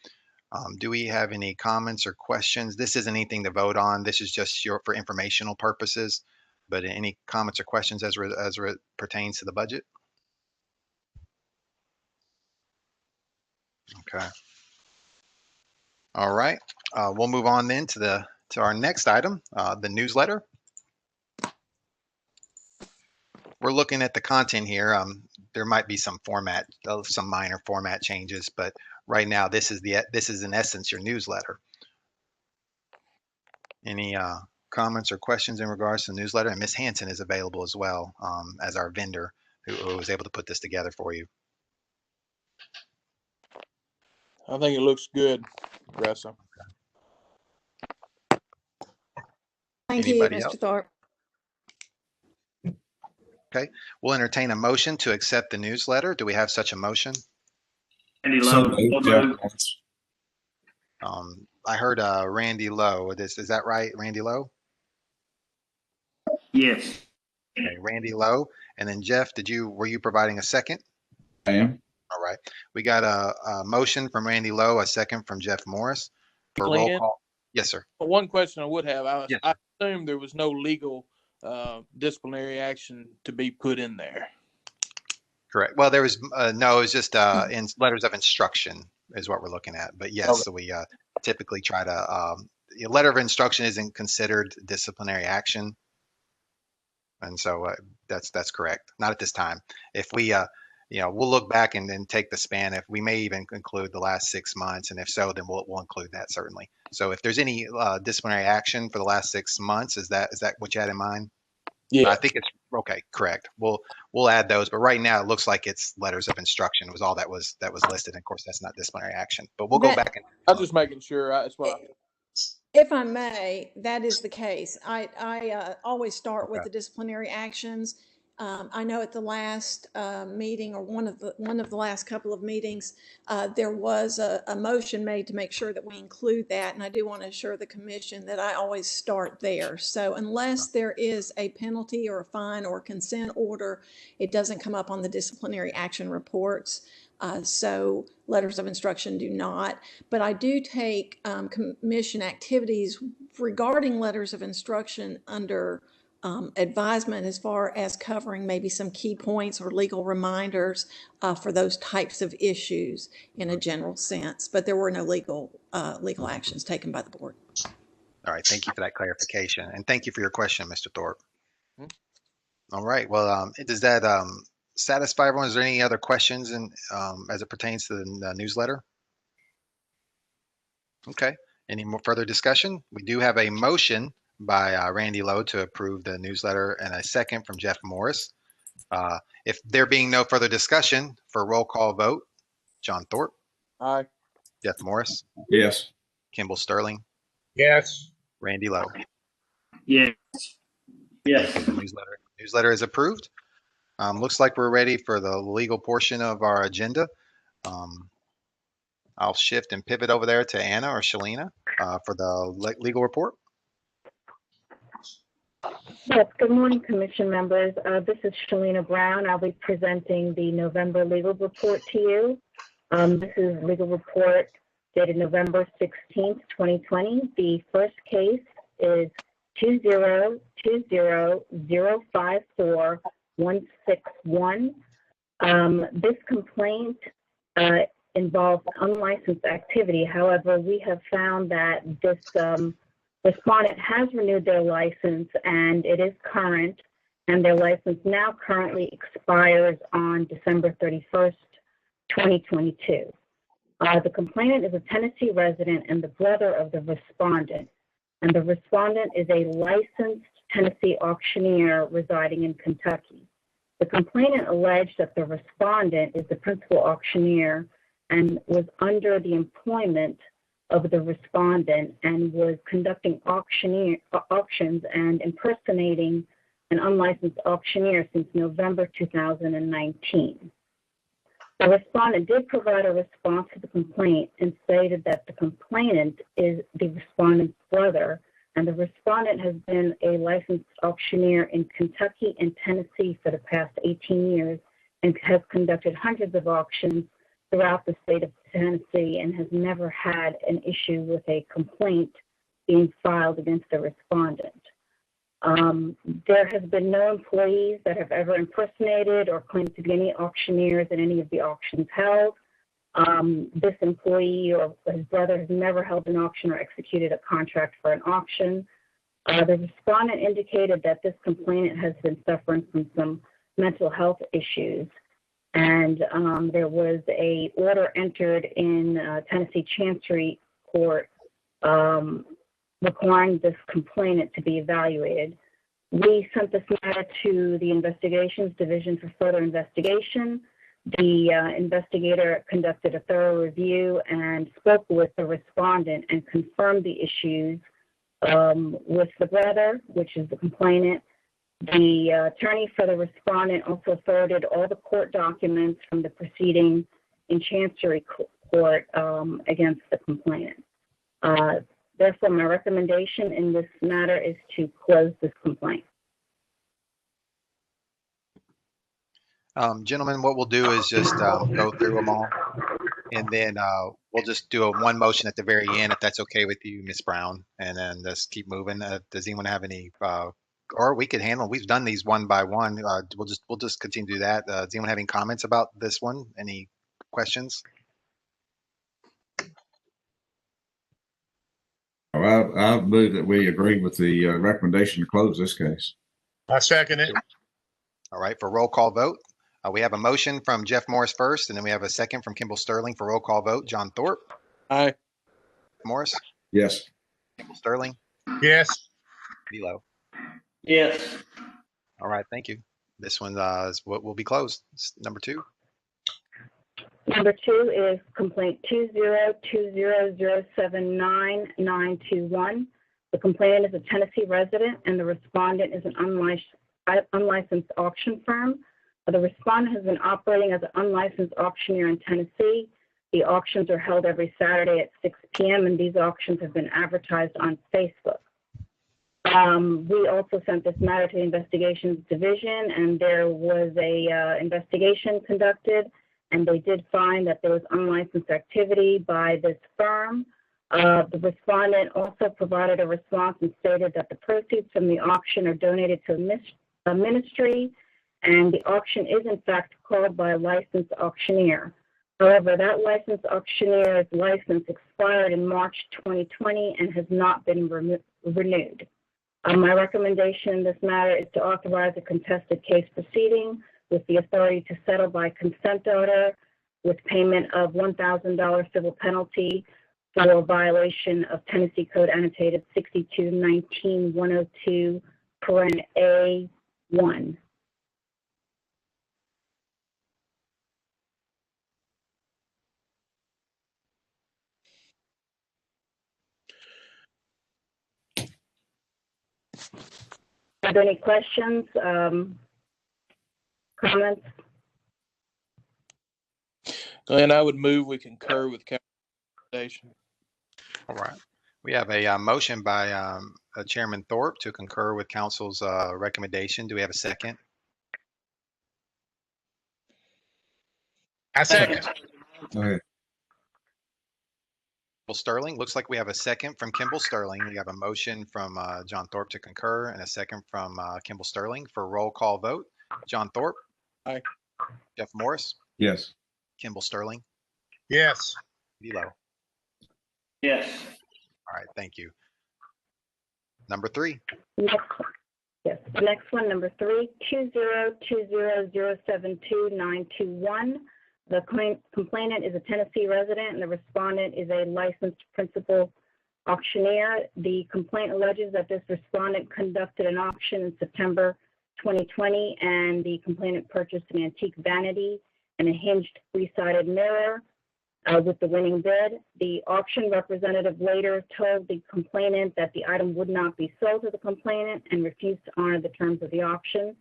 Do we have any comments or questions? This isn't anything to vote on. This is just for informational purposes. But any comments or questions as it pertains to the budget? Okay. All right. We'll move on then to our next item, the newsletter. We're looking at the content here. There might be some minor format changes, but right now this is in essence your newsletter. Any comments or questions in regards to the newsletter? And Ms. Hanson is available as well as our vendor who was able to put this together for you. I think it looks good, Ressa. Thank you, Mr. Thorpe. Okay, we'll entertain a motion to accept the newsletter. Do we have such a motion? Randy Lowe. I heard Randy Lowe. Is that right, Randy Lowe? Yes. Okay, Randy Lowe. And then Jeff, were you providing a second? I am. All right. We got a motion from Randy Lowe, a second from Jeff Morris. For roll call. Yes, sir. One question I would have. I assume there was no legal disciplinary action to be put in there. Correct. Well, there was no. It was just in letters of instruction is what we're looking at. But yes, so we typically try to. A letter of instruction isn't considered disciplinary action, and so that's correct. Not at this time. If we, we'll look back and then take the span. If we may even include the last 6 months, and if so, then we'll include that certainly. So if there's any disciplinary action for the last 6 months, is that what you had in mind? Yeah, I think it's okay. Correct. We'll add those, but right now it looks like it's letters of instruction was all that was listed. And of course, that's not disciplinary action, but we'll go back and. I'm just making sure. If I may, that is the case. I always start with the disciplinary actions. I know at the last meeting, or one of the last couple of meetings, there was a motion made to make sure that we include that, and I do want to assure the commission that I always start there. So unless there is a penalty or a fine or consent order, it doesn't come up on the disciplinary action reports. So letters of instruction do not, but I do take commission activities regarding letters of instruction under advisement as far as covering maybe some key points or legal reminders for those types of issues in a general sense. But there were no legal actions taken by the board. All right, thank you for that clarification, and thank you for your question, Mr. Thorpe. All right, well, does that satisfy everyone? Is there any other questions as it pertains to the newsletter? Okay, any more further discussion? We do have a motion by Randy Lowe to approve the newsletter and a second from Jeff Morris. If there being no further discussion, for a roll call vote, John Thorpe, Aye. Jeff Morris, Yes. Kimball Sterling, Yes. Randy Lowe. Yes. Yes. Thank you. The newsletter is approved. Looks like we're ready for the legal portion of our agenda. I'll shift and pivot over there to Anna or Shalina for the legal report. Yes, good morning, Commission members. This is Shalina Brown. I'll be presenting the November legal report to you. This is legal report dated November 16th, 2020. The first case is 2020054-161. This complaint involves unlicensed activity. However, we have found that this respondent has renewed their license and it is current, and their license now currently expires on December 31st, 2022. The complainant is a Tennessee resident and the brother of the respondent, and the respondent is a licensed Tennessee auctioneer residing in Kentucky. The complainant alleged that the respondent is the principal auctioneer and was under the employment of the respondent and was conducting auctions and impersonating an unlicensed auctioneer since November 2019. The respondent did provide a response to the complaint and stated that the complainant is the respondent's brother, and the respondent has been a licensed auctioneer in Kentucky and Tennessee for the past 18 years and has conducted hundreds of auctions throughout the state of Tennessee and has never had an issue with a complaint being filed against the respondent. There has been no employees that have ever impersonated or claimed to be any auctioneers in any of the auctions held. This employee or his brother has never held an auction or executed a contract for an auction. The respondent indicated that this complainant has been suffering from some mental health issues, and there was an order entered in Tennessee Chancery Court requiring this complainant to be evaluated. We sent this matter to the Investigations Division for further investigation. The investigator conducted a thorough review and spoke with the respondent and confirmed the issues with the brother, which is the complainant. The attorney for the respondent also forwarded all the court documents from the proceeding in Chancery Court against the complainant. Therefore, my recommendation in this matter is to close this complaint. Gentlemen, what we'll do is just go through them all, and then we'll just do one motion at the very end, if that's okay with you, Ms. Brown, and then just keep moving. Does anyone have any, or we could handle, we've done these one by one. We'll just continue to do that. Does anyone have any comments about this one? Any questions? Well, I believe that we agree with the recommendation to close this case. I second it. All right, for roll call vote, we have a motion from Jeff Morris first, and then we have a second from Kimball Sterling for roll call vote. John Thorpe. Aye. Morris. Yes. Kimball Sterling. Yes. Velo. Yes. All right, thank you. This one is what will be closed. Number 2. Number 2 is complaint 20200799921. The complainant is a Tennessee resident and the respondent is an unlicensed auction firm. The respondent has been operating as an unlicensed auctioneer in Tennessee. The auctions are held every Saturday at 6 p.m. and these auctions have been advertised on Facebook. We also sent this matter to the Investigations Division, and there was a investigation conducted, and they did find that there was unlicensed activity by this firm. The respondent also provided a response and stated that the proceeds from the auction are donated to a ministry, and the auction is in fact called by a licensed auctioneer. However, that licensed auctioneer's license expired in March 2020 and has not been renewed. My recommendation in this matter is to authorize a contested case proceeding with the authority to settle by consent order with payment of $1,000 civil penalty for violation of Tennessee Code Annotated 6219-102, paren A1. Are there any questions, comments? Glenn, I would move we concur with council recommendation. All right. We have a motion by Chairman Thorpe to concur with council's recommendation. Do we have a second? I second. Go ahead. Kimball Sterling. Looks like we have a second from Kimball Sterling. We have a motion from John Thorpe to concur and a second from Kimball Sterling for roll call vote. John Thorpe. Aye. Jeff Morris. Yes. Kimball Sterling. Yes. Velo. Yes. All right. Thank you. Number 3. Yes, the next one, number 3, 20200722921. The complainant is a Tennessee resident and the respondent is a licensed principal auctioneer. The complaint alleges that this respondent conducted an auction in September 2020 and the complainant purchased an antique vanity and a hinged 3-sided mirror with the winning bid. The auction representative later told the complainant that the item would not be sold to the complainant and refused to honor the terms of the auction.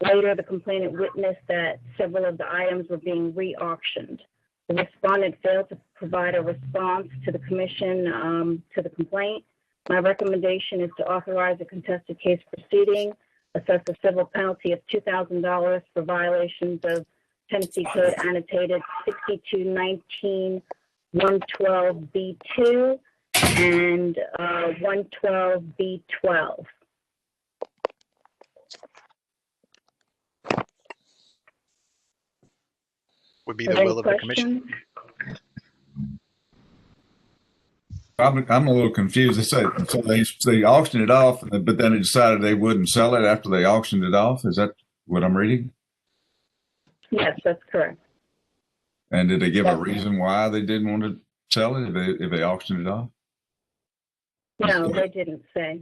Later, the complainant witnessed that several of the items were being re-auctioned. The respondent failed to provide a response to the commission to the complaint. My recommendation is to authorize a contested case proceeding, assess a civil penalty of $2,000 for violations of Tennessee Code Annotated 6219-112B2 and 112B12. Would be the will of the commission. I'm a little confused. So they auctioned it off, but then they decided they wouldn't sell it after they auctioned it off. Is that what I'm reading? Yes, that's correct. And did they give a reason why they didn't want to sell it if they auctioned it off? No, they didn't say.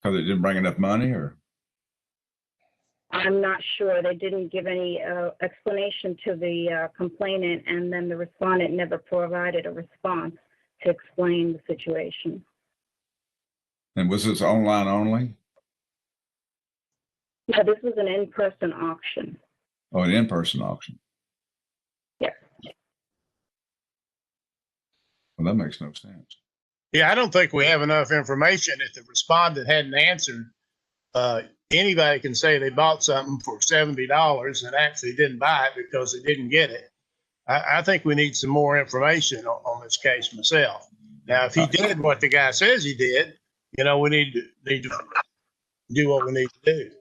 Because they didn't bring enough money, or? I'm not sure. They didn't give any explanation to the complainant, and then the respondent never provided a response to explain the situation. And was this online only? No, this was an in-person auction. Oh, an in-person auction. Yes. Well, that makes no sense. Yeah, I don't think we have enough information. If the respondent hadn't answered, anybody can say they bought something for $70 and actually didn't buy it because they didn't get it. I think we need some more information on this case myself. Now, if he did what the guy says he did, we need to do what we need to do.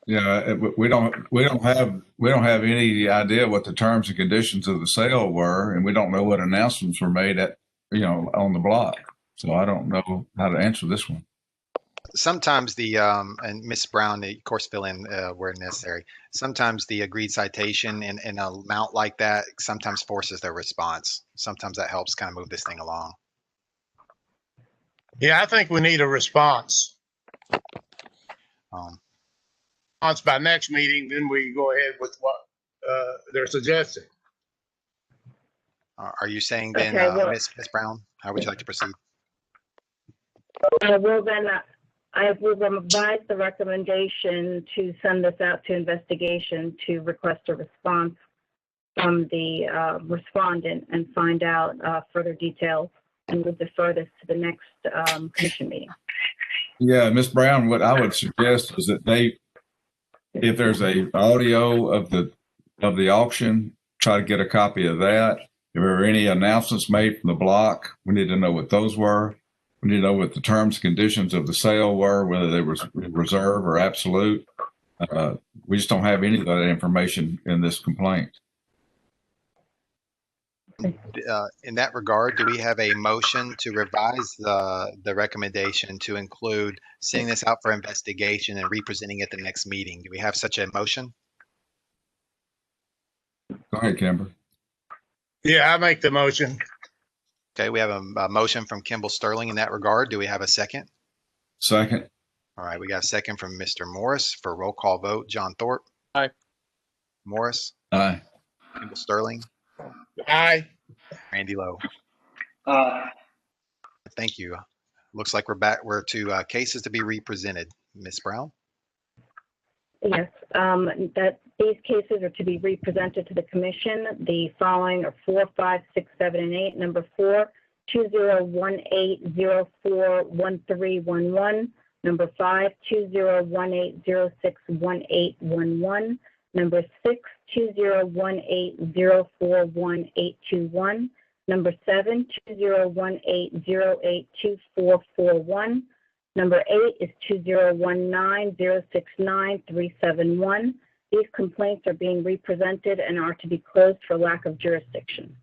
Yeah, we don't have any idea what the terms and conditions of the sale were, and we don't know what announcements were made on the block. So I don't know how to answer this one. Sometimes and Ms. Brown, of course, fill in where necessary. Sometimes the agreed citation in an amount like that sometimes forces their response. Sometimes that helps kind of move this thing along. Yeah, I think we need a response. By next meeting, then we go ahead with what they're suggesting. Are you saying then, Okay, well, Ms. Brown, how would you like to proceed? Well, then I will revise the recommendation to send this out to investigation to request a response from the respondent and find out further details, and we'll defer this to the next commission meeting. Yeah, Ms. Brown, what I would suggest is that if there's a audio of the auction, try to get a copy of that If there were any announcements made from the block, we need to know what those were. We need to know what the terms and conditions of the sale were, whether they were reserve or absolute. We just don't have any of that information in this complaint. In that regard, do we have a motion to revise the recommendation to include sending this out for investigation and representing at the next meeting? Do we have such a motion? Go ahead, Kimber. Yeah, I make the motion. Okay, we have a motion from Kimball Sterling in that regard. Do we have a second? Second. All right, we got a second from Mr. Morris for roll call vote. John Thorpe. Aye. Morris. Aye. Kimball Sterling. Aye. Randy Lowe. Thank you. Looks like we're to cases to be represented. Ms. Brown? Yes, that these cases are to be represented to the commission. The following are 4, 5, 6, 7, and 8. Number 4, 2018041311. Number 5, 2018061811. Number 6, 2018041821. Number 7, 2018082441. Number 8 is 2019069371. These complaints are being represented and are to be closed for lack of jurisdiction.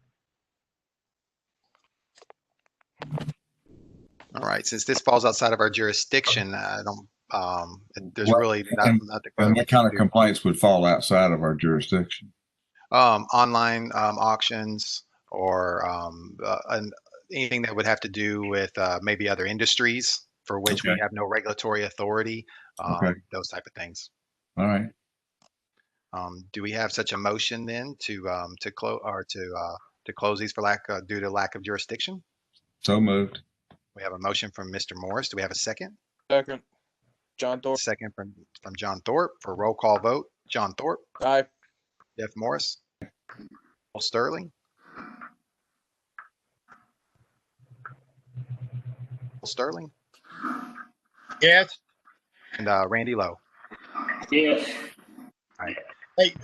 All right, since this falls outside of our jurisdiction, I don't, there's really nothing. And what kind of complaints would fall outside of our jurisdiction? Online auctions or anything that would have to do with maybe other industries for which we have no regulatory authority, those type of things. All right. Do we have such a motion then to close these for due to lack of jurisdiction? So moved. We have a motion from Mr. Morris. Do we have a second? Second. John Thorpe. Second from John Thorpe for roll call vote. John Thorpe. Aye. Jeff Morris. Paul Sterling. Paul Sterling. Yes. And Randy Lowe. Yes. All right.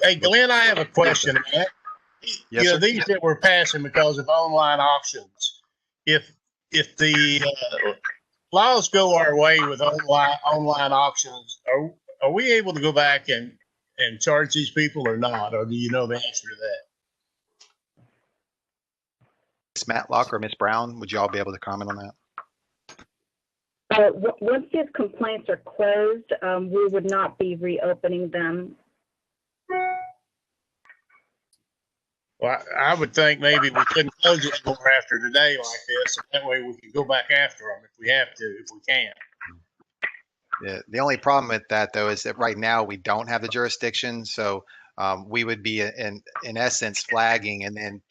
Hey, Glenn, I have a question. Yes, sir. These that we're passing because of online auctions, if the laws go our way with online auctions, are we able to go back and charge these people or not? Or do you know the answer to that? Ms. Matlock or Ms. Brown, would you all be able to comment on that? Once these complaints are closed, we would not be reopening them. Well, I would think maybe we couldn't close it anymore after today like this, and that way we can go back after them if we have to, if we can. The only problem with that, though, is that right now we don't have the jurisdiction, so we would be in essence flagging and then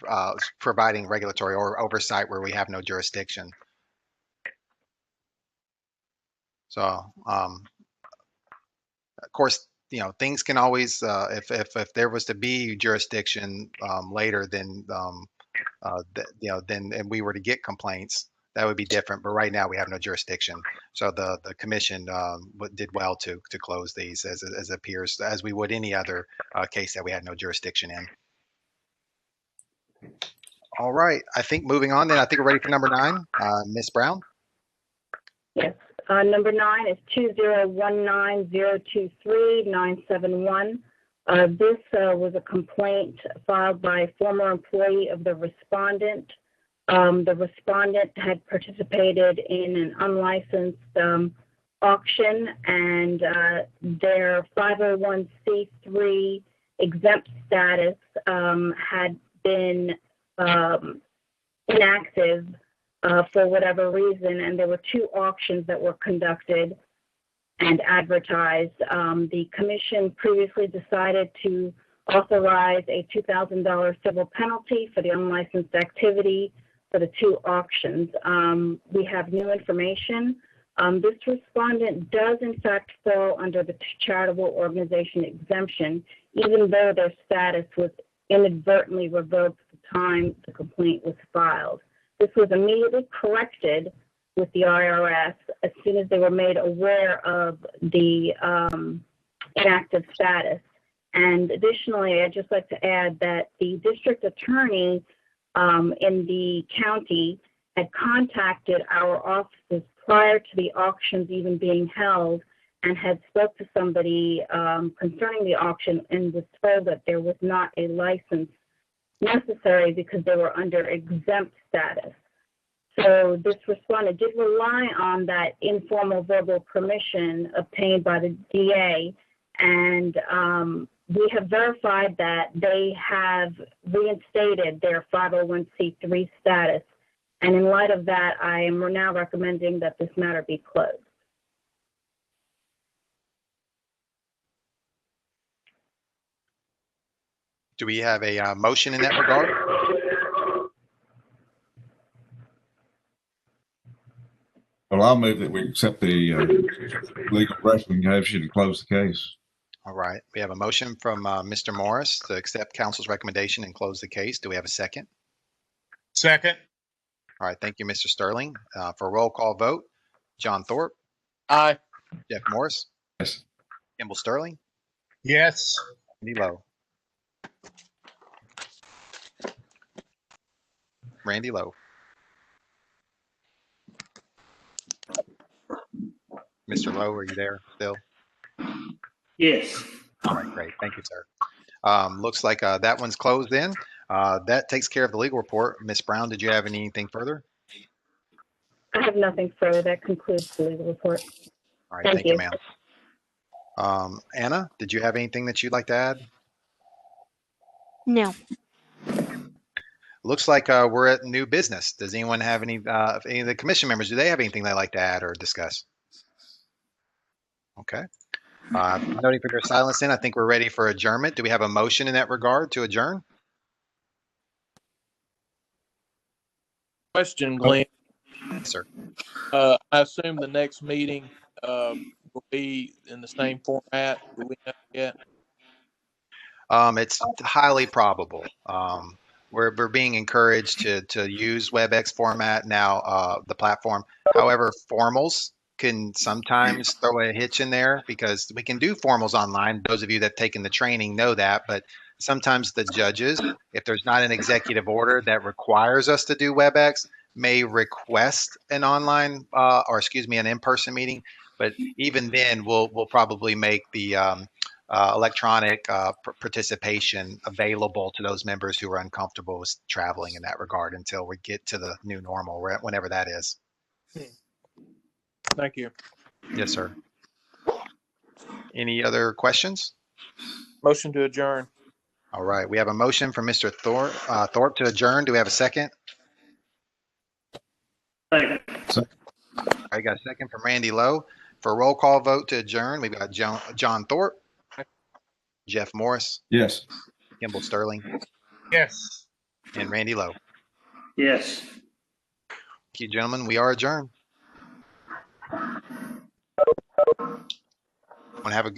providing regulatory or oversight where we have no jurisdiction. So, of course, things can always, if there was to be jurisdiction later, then and we were to get complaints, that would be different. But right now we have no jurisdiction. So the commission did well to close these as appears, as we would any other case that we had no jurisdiction in. All right, I think moving on then, I think we're ready for number 9. Ms. Brown? Yes. Number 9 is 2019023971. This was a complaint filed by a former employee of the respondent. The respondent had participated in an unlicensed auction, and their 501c3 exempt status had been inactive for whatever reason, and there were 2 auctions that were conducted and advertised. The commission previously decided to authorize a $2,000 civil penalty for the unlicensed activity for the 2 auctions. We have new information. This respondent does in fact fall under the charitable organization exemption, even though their status was inadvertently revoked at the time the complaint was filed. This was immediately corrected with the IRS as soon as they were made aware of the inactive status. And additionally, I'd just like to add that the district attorney in the county had contacted our offices prior to the auctions even being held and had spoke to somebody concerning the auction and was told that there was not a license necessary because they were under exempt status. So this respondent did rely on that informal verbal permission obtained by the DA, and we have verified that they have reinstated their 501c3 status. And in light of that, I am now recommending that this matter be closed. Do we have a motion in that regard? Well, I'll move that we accept the legal recommendation to close the case. All right. We have a motion from Mr. Morris to accept council's recommendation and close the case. Do we have a second? Second. All right. Thank you, Mr. Sterling. For a roll call vote, John Thorpe, Aye. Jeff Morris, Yes. Kimball Sterling, Yes. Randy Lowe. Randy Lowe. Mr. Lowe, are you there still? Yes. All right, great. Thank you, sir. Looks like that one's closed in. That takes care of the legal report. Ms. Brown, did you have anything further? I have nothing further. That concludes the legal report. All right, Thank thank you, you. ma'am. Anna, did you have anything that you'd like to add? No. Looks like we're at new business. Does anyone have any of the commission members, do they have anything they'd like to add or discuss? Okay. Noting for their silence then, I think we're ready for adjournment. Do we have a motion in that regard to adjourn? Question, Glenn. Yes, sir. I assume the next meeting will be in the same format. Do we know yet? It's highly probable. We're being encouraged to use WebEx format now, the platform. However, formals can sometimes throw a hitch in there because we can do formals online. Those of you that have taken the training know that, but sometimes the judges, if there's not an executive order that requires us to do WebEx, may request an online an in-person meeting. But even then, we'll probably make the electronic participation available to those members who are uncomfortable with traveling in that regard until we get to the new normal, whenever that is. Thank you. Yes, sir. Any other questions? Motion to adjourn. All right. We have a motion from Mr. Thorpe to adjourn. Do we have a second? Second. I got a second from Randy Lowe. For a roll call vote to adjourn, we've got John Thorpe, Jeff Morris, Yes. Kimball Sterling, Yes. and Randy Lowe. Yes. Thank you, gentlemen. We are adjourned. Want to have a